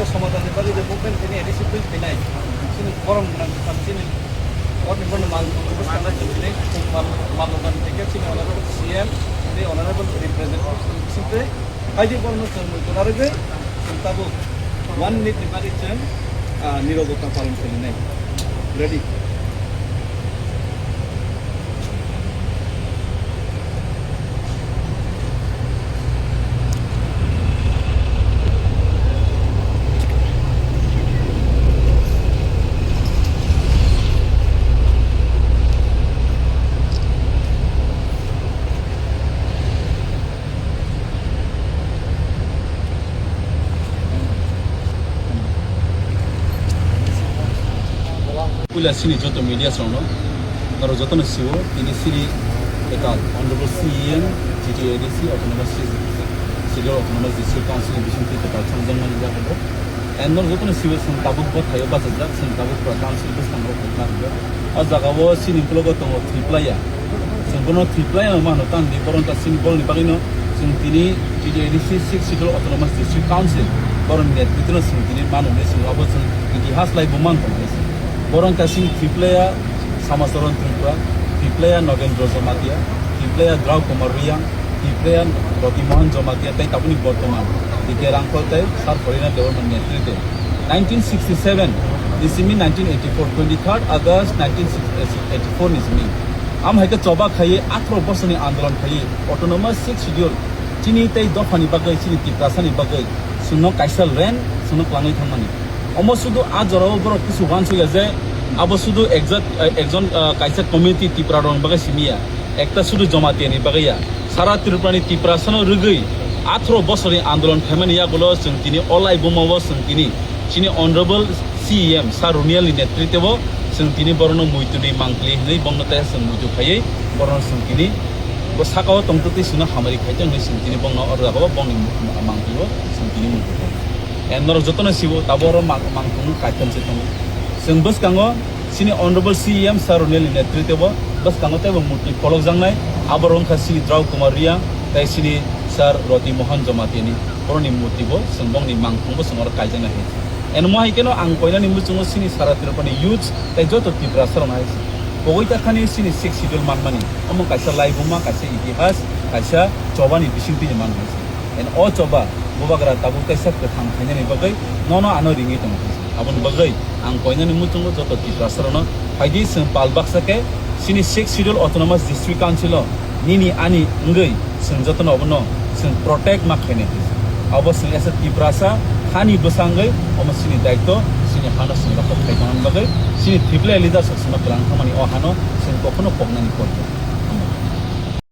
সমস্যা সমাধানের বাদে যে মুভমেন্ট তিনি এডিসি বিল তিনাই তিনি গরম তিনি অনির্বন্ন মাল অনুষ্ঠান চলছে মাল্যদান থেকে তিনি অনারেবল সিএম তিনি অনারেবল রিপ্রেজেন্টেটিভ সিতে কাইদি বর্ণ চলবে তাবো 1 মিনিট নিপারিছেন নীরবতা পালন করে নাই ready Pula sini joto media sono, kalau joto nasiwo, ini sini dekat Honorable CEM, GTADC, Autonomous Civil Autonomous District Council Division kita kacang jangan juga kalau, and joto nasiwo sentabuk buat kayu bahasa jak, sentabuk buat council bus tangguh kita juga, azaga sini kalau goto triplaya, sengkono triplaya mana tan di koron tas sini bol ni bagino, sentini GTADC 6 Civil Autonomous District Council, koron ni itu nasi sentini mana ni sini apa sen itihas lai buman kono. Borong kasing triplaya sama soron tripura, triplaya Nagendra Jomatia, triplaya Draw Kumariang, triplaya Roti Mohan Jomatia, tay tapuni Bortoman. Di kerang kotai sar Forina Government Netrite. 1967, this is 1984, 23rd August 1984 is me. Am hai ka coba khaye 18 বছর ni আন্দোলন khaye autonomous 6 schedule. Chini tay dofani bagai chini tiprasani bagai. Suno kaisal ren, suno klangai thamani. Almost sudu ajaro bro kisu wansu gaze abo sudu একজন কাইসা committee টিপ্রারন বাগে সিমিয়া একটা শুধু জমাতে নি বাগিয়া সারা ত্রিপুরানি টিপ্রাসন রুগই 18 বছরের আন্দোলন ফেমানিয়া গুলো जों তিনি অলাই বুমাবো जों তিনি চিনি অনারেবল সিএম সারুনিয়াল নেতৃত্বব जों তিনি বরণ মুইতুনি মাংকলি नै বংনতা जों মুইতু খাयै বরণ जों তিনি সাকাও তংততি সুনা হামারি খাইতে नै जों তিনি বংন অরগাবো বংনি মাংকলিবো जों তিনি মুইতু এনর যতন সিবো তাবর মাংকু কাইতনসে তং जों bus kango sini honorable CEM Sarunel netritewo bus kango tebo mutli kolok jangnai aborong kha sini Draw Kumariang tai sini Sar Roti Mohan Jomatia boroni mutibo sengbong ni mangkungbo sengor kaijana he en mo haikeno ang koina ni muchungo sini sara tirpani youth tai joto tipra sarnai bogoita khani sini 6 schedule manmani among kaisa laibuma kaisa itihas kaisa chobani bisingti manmani en o choba bobagra tabu kaisa thang khaine ni bagai nono ano ringi tong abon bagai ang koina ni mutungo joto tiprasarano haidi sing palbaksa ke sini 6 schedule autonomous district council nini ani ngai sing joto no abono sing protect ma khene abo sing asa tiprasa khani bosangai omo sini daito sini hana sing rakop khaitanan bagai sini triple leader saksama plan khamani o hano sing kokono pognani korto